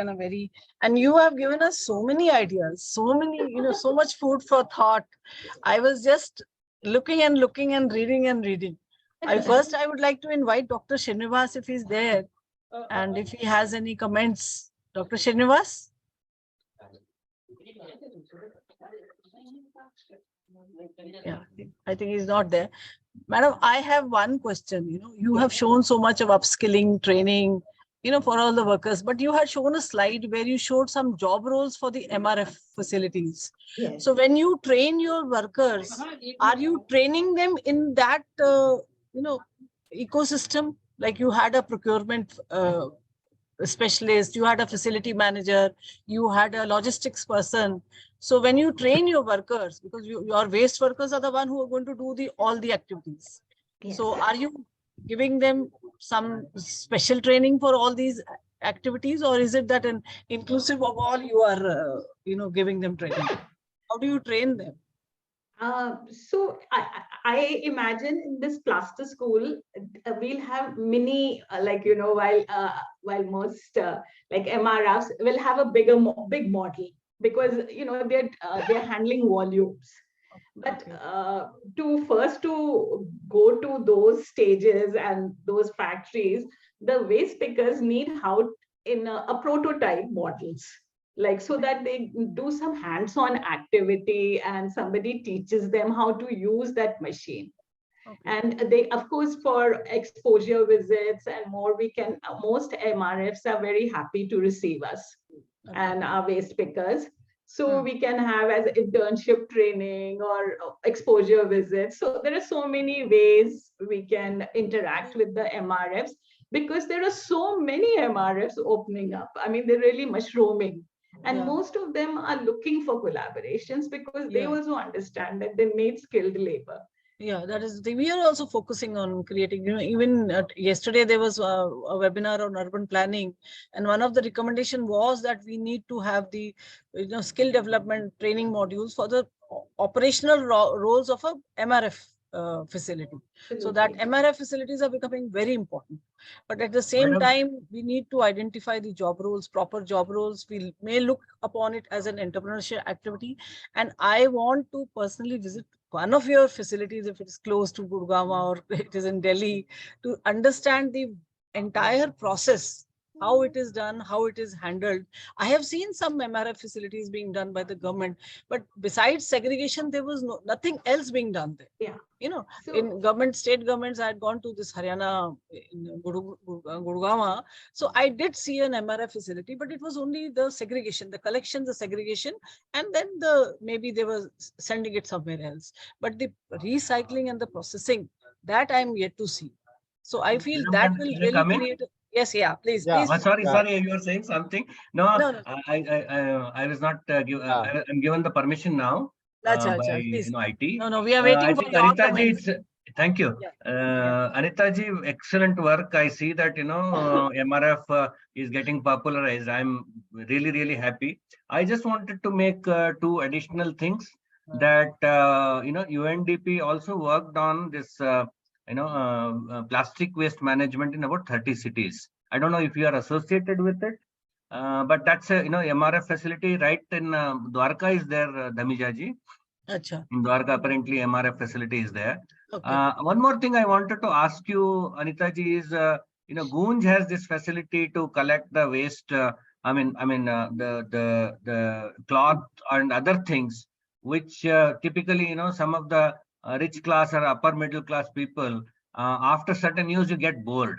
and you have given us so many ideas, so many, so much food for thought. I was just looking and reading. First, I would like to invite Dr. Srinivas if he's there and if he has any comments. Dr. Srinivas? Yeah, I think he's not there. Madam, I have one question. You have shown so much of upskilling, training, for all the workers, but you had shown a slide where you showed some job roles for the MRF facilities. Yes. So when you train your workers, are you training them in that, ecosystem? Like you had a procurement specialist, you had a facility manager, you had a logistics person. So when you train your workers, because your waste workers are the one who are going to do all the activities. Yes. So are you giving them some special training for all these activities, or is it that inclusive of all you are, giving them training? How do you train them? So I imagine in this plaster school, we'll have many, while most like MRFs will have a big model, because they're handling volumes. But to go to those stages and those factories, the waste pickers need how in a prototype models, like so that they do some hands-on activity and somebody teaches them how to use that machine. Okay. And they, of course, for exposure visits and more, most MRFs are very happy to receive us. Okay. And our waste pickers. So we can have as internship training or exposure visits. So there are so many ways we can interact with the MRFs, because there are so many MRFs opening up. I mean, they're really mushrooming. And most of them are looking for collaborations because they also understand that they need skilled labor. Yeah, that is the thing. We are also focusing on creating, even yesterday there was a webinar on urban planning, and one of the recommendation was that we need to have the, skill development training modules for the operational roles of a MRF facility. So that MRF facilities are becoming very important. But at the same time, we need to identify the job roles, proper job roles. We may look upon it as an entrepreneurship activity. And I want to personally visit one of your facilities, if it is close to Gurgaon or it is in Delhi, to understand the entire process, how it is done, how it is handled. I have seen some MRF facilities being done by the government, but besides segregation, there was nothing else being done there. Yeah. In state governments, I had gone to this Haryana, in Gurgaon. So I did see an MRF facility, but it was only the segregation, the collection, the segregation, and then maybe they were sending it somewhere else. But the recycling and the processing, that I'm yet to see. So I feel that will really create. Yes, yeah, please. Yeah. Please. Sorry, you were saying something. No, No. I was not. I'm given the permission now by please. IT. No, we are waiting I for think your Anita ji, comments. thank you. Anita ji, excellent work. I see that MRF is getting popularized. I'm really happy. I just wanted to make two additional things that UNDP also worked on this. Plastic waste management in about 30 cities. I don't know if you are associated with it, but that's a MRF facility right in Dwarka is there, Dhamijaji. Achha. In Dwarka, apparently MRF facility is there. Okay. One more thing I wanted to ask you, Anita ji, is Gunj has this facility to collect the waste. The cloth and other things, which typically some of the rich class or upper middle class people, after certain use you get bored.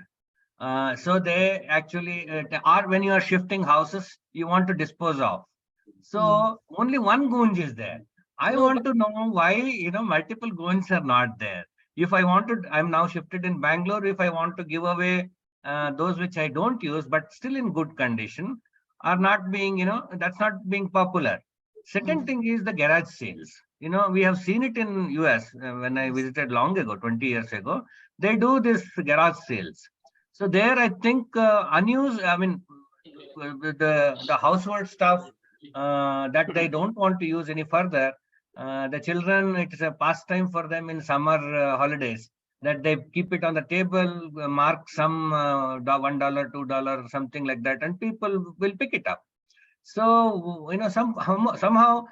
So they actually, or when you are shifting houses, you want to dispose of. So only one Gunj is there. I want to know why multiple Gunjs are not there. If I want to, I'm now shifted in Bangalore. If I want to give away those which I don't use but still in good condition, are not being that's not being popular. Second thing is the garage sales. We have seen it in US when I visited long ago, 20 years ago. They do this garage sales. So there, I think unused. I mean, the household stuff that they don't want to use any further. The children, it is a pastime for them in summer holidays that they keep it on the table, mark some $1, $2, something like that, and people will pick it up. So somehow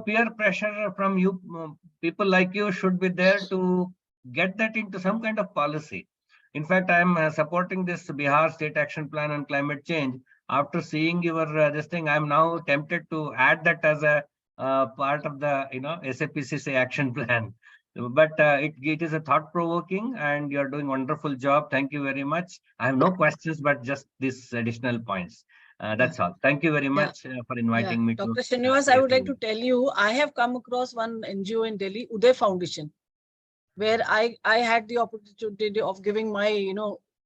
peer pressure from you, people like you, should be there to get that into some kind of policy. In fact, I am supporting this Bihar State Action Plan on Climate Change. After seeing your this thing, I am now tempted to add that as a part of the SAPCC action plan. But it is a thought-provoking, and you are doing wonderful job. Thank you very much. I have no questions, but just these additional points. That's all. Thank you very much for inviting me. Dr. Srinivas, I would like to tell you, I have come across one NGO in Delhi, Uday Foundation, where I had the opportunity of giving my,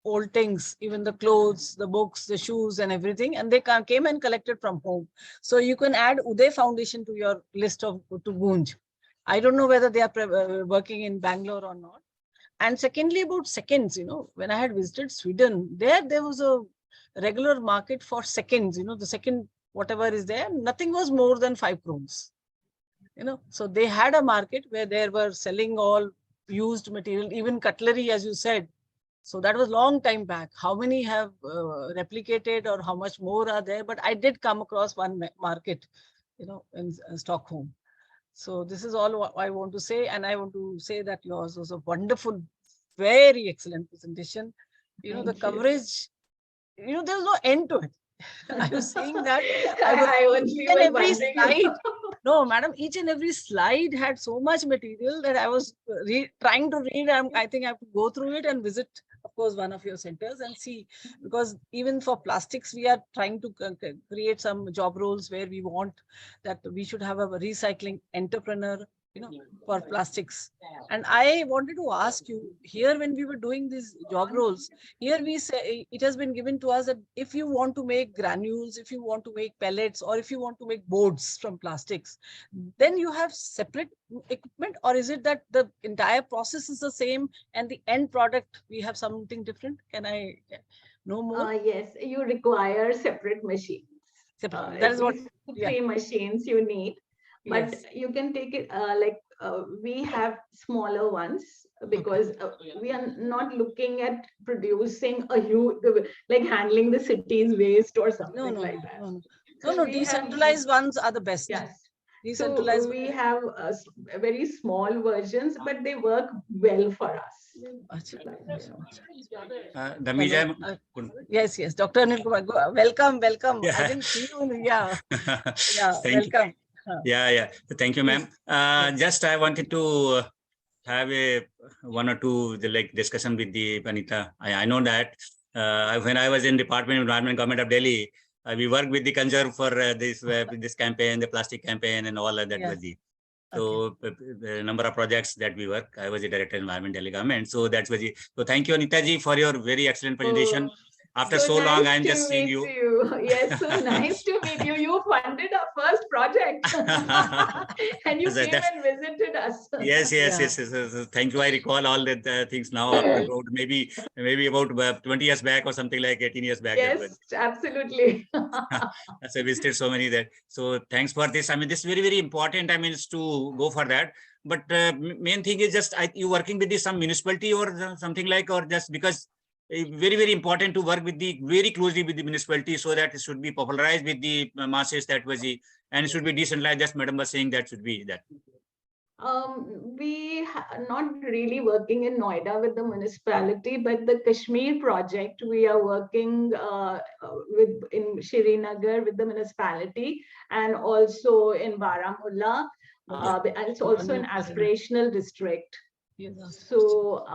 old things, even the clothes, the books, the shoes and everything. And they came and collected from home. So you can add Uday Foundation to your list of to Gunj. I don't know whether they are working in Bangalore or not. And secondly, about seconds, when I had visited Sweden, there was a regular market for seconds, the second, whatever is there, nothing was more than 5 crores. So they had a market where they were selling all used material, even cutlery, as you said. So that was long time back. How many have replicated or how much more are there? But I did come across one market, in Stockholm. So this is all what I want to say. And I want to say that yours was a wonderful, very excellent presentation. The coverage, there was no end to it. I was saying that each and every slide. No, madam, each and every slide had so much material that I was trying to read. I think I have to go through it and visit, of course, one of your centers and see, because even for plastics, we are trying to create some job roles where we want that we should have a recycling entrepreneur for plastics. And I wanted to ask you here, when we were doing these job roles, here we say it has been given to us that if you want to make granules, if you want to make pellets, or if you want to make boards from plastics, then you have separate equipment, or is it that the entire process is the same and the end product we have something different? Can I know more? Yes, you require separate machines. Separate. That At is what. least Yeah. 3 machines you need, but Yes. you can take it we have smaller ones, because we are not looking at producing a huge, like handling the city's waste or No, something no, like no, that. no, no. No, So no. we have, Decentralized ones are the best. yes. So Decentralized. we have very small versions, but they work well for us. Damija, Yes, yes. Dr. Anil Kumar, welcome, welcome. I yeah. didn't see you. Yeah, yeah. Thank you. Welcome. Yeah. Thank you, ma'am. Just I wanted to have a one or two discussion with the Anita. I know that when I was in Department of Environment, Government of Delhi, we worked with the Conserve for this campaign, the plastic campaign, and all of that. Yes. So the number of projects that we work, I was the Director of Environment Delhi Government. So that's was it. So thank you, Anita ji, for your very excellent presentation. After so long, I'm just seeing you. Yes, so nice to meet you. You funded our first project and you came and visited us. Yes. Thank you. I recall all the things now, about maybe about 20 years back or something like 18 years back. Yes, absolutely. So I visited so many there. So thanks for this. I mean, this is very, very important. I mean, it's to go for that. But main thing is just you working with some municipality or something like, or just because very, very important to work with very closely with the municipality, so that it should be popularized with the masses, that was the, and it should be decentralized. Just madam was saying that should be that. We are not really working in Noida with the municipality, but the Kashmir project, we are working in Srinagar with the municipality, and also in Baramulla. And it's also an aspirational district. So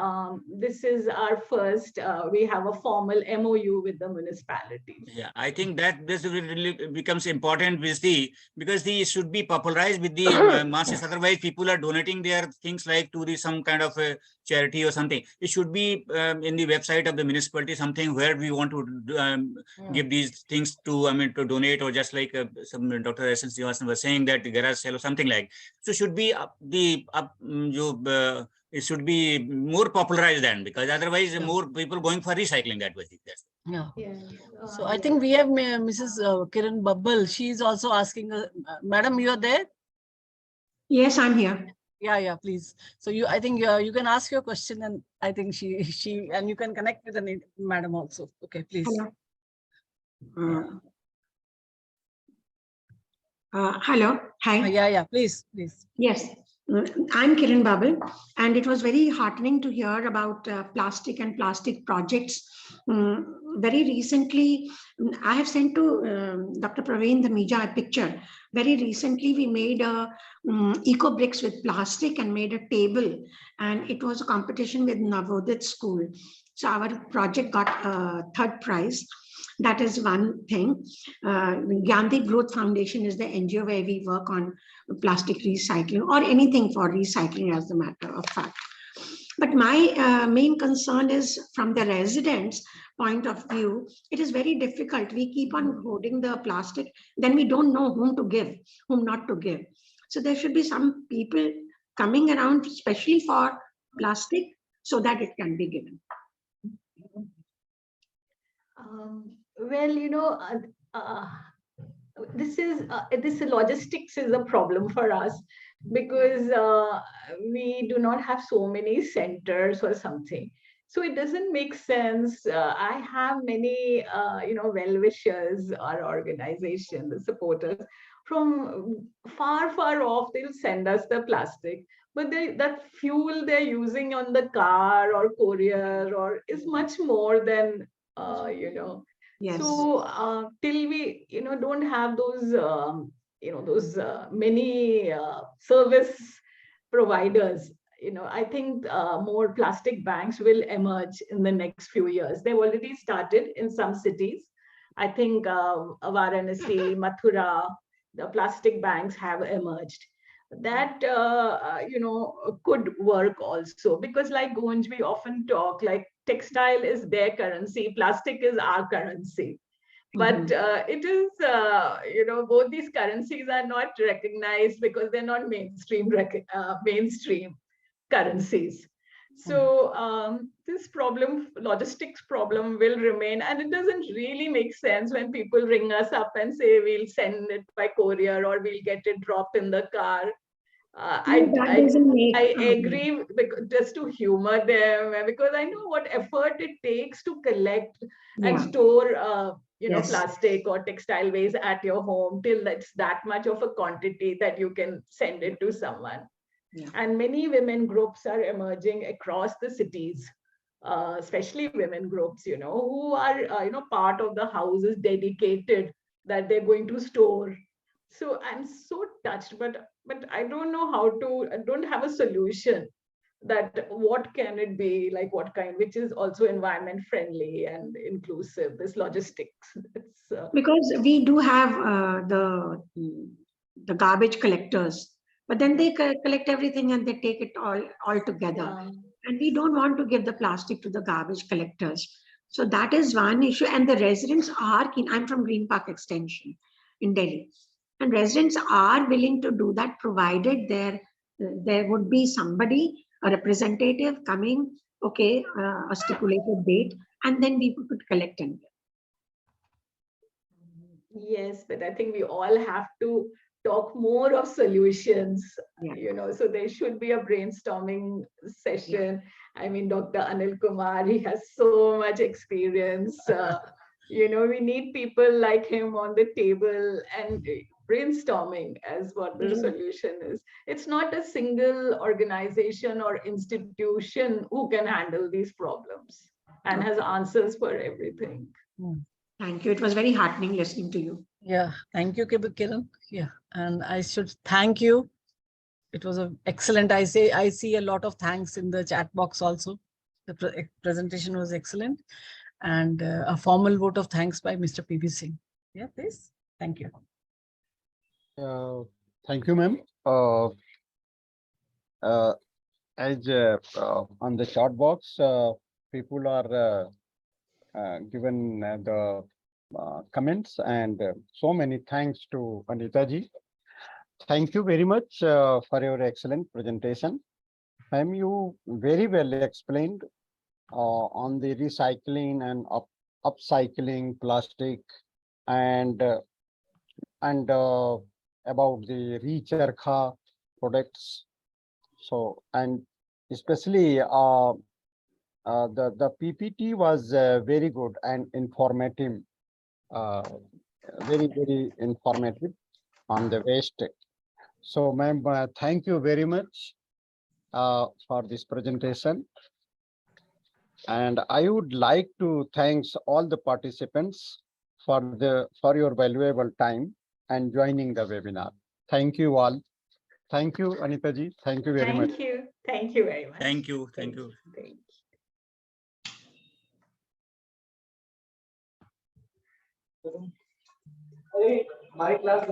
this is our first, we have a formal MOU with the municipalities. Yeah, I think that this really becomes important with because it should be popularized with the masses. Otherwise, people are donating their things like to some kind of a charity or something. It should be in the website of the municipality, something where we want to give these things to, I mean, to donate, or just like some Dr. S. was saying that garage sale or something like. So should be it should be more popularized then, because otherwise more people going for recycling that way. Yeah. So I think we have Mrs. Kiran Babbal. She is also asking, Madam, you are there? Yes, I'm here. Yeah, please. So I think you can ask your question, and I think she and you can connect with the madam also. Okay, please. Hello. Hello. Hi. Yeah. Please. Yes. I'm Kiran Babal, and it was very heartening to hear about plastic and plastic projects. Very recently, I have sent to Dr. Praveen Saxena a picture. Very recently, we made eco bricks with plastic and made a table, and it was a competition with Navodit school. So our project got third prize. That is one thing. Gandhi Growth Foundation is the NGO where we work on plastic recycling or anything for recycling, as a matter of fact. But my main concern is from the residents' point of view, it is very difficult. We keep on hoarding the plastic, then we don't know whom to give, whom not to give. So there should be some people coming around, especially for plastic, so that it can be given. Well, this logistics is a problem for us, because we do not have so many centers or something. So it doesn't make sense. I have many, well-wishers, our organization, the supporters from far, far off. They'll send us the plastic, but that fuel they're using on the car or courier or is much more than, Yes. So till we, don't have those, many service providers, I think more plastic banks will emerge in the next few years. They've already started in some cities. I think Varanasi, Mathura, the plastic banks have emerged. that could work also, because like Gunj, we often talk like textile is their currency, plastic is our currency. But it is, both these currencies are not recognized because they're not mainstream currencies. So this problem, logistics problem, will remain, and it doesn't really make sense when people ring us up and say we'll send it by courier or we'll get it dropped in the car. I agree, because, just to humor them, because I know what effort it takes to collect and store, plastic or textile waste at your home till it's that much of a quantity that you can send it to someone. And many women groups are emerging across the cities, especially women groups, who are, part of the houses dedicated that they're going to store. So I'm so touched, but I don't know how to, I don't have a solution that what can it be, like what kind, which is also environment friendly and inclusive, this logistics. It's, because we do have the garbage collectors, but then they collect everything and they take it all together. And we don't want to give the plastic to the garbage collectors. So that is one issue. And the residents are keen. I'm from Green Park Extension in Delhi. And residents are willing to do that, provided there would be somebody, a representative coming, okay, a stipulated date, and then people could collect and give. Yes, but I think we all have to talk more of solutions, so there should be a brainstorming session. I mean, Dr. Anil Kumar, he has so much experience. We need people like him on the table and brainstorming as what the solution is. It's not a single organization or institution who can handle these problems and has answers for everything. Thank you. It was very heartening listening to you. Yeah, thank you, Kiran. Yeah, and I should thank you. It was an excellent. I see a lot of thanks in the chat box also. The presentation was excellent, and a formal vote of thanks by Mr. P.V. Singh. Yeah, please. Thank you. Thank you, ma'am. As on the chat box, people are given the comments, and so many thanks to Anita ji. Thank you very much for your excellent presentation. Ma'am, you very well explained on the recycling and upcycling plastic, and about the recharkha products. So, and especially the PPT was very good and informative, very informative on the waste. So, ma'am, thank you very much for this presentation. And I would like to thank all the participants for your valuable time and joining the webinar. Thank you all. Thank you, Anita ji. Thank you very much. Thank you very much. Thank you. Thank you. My class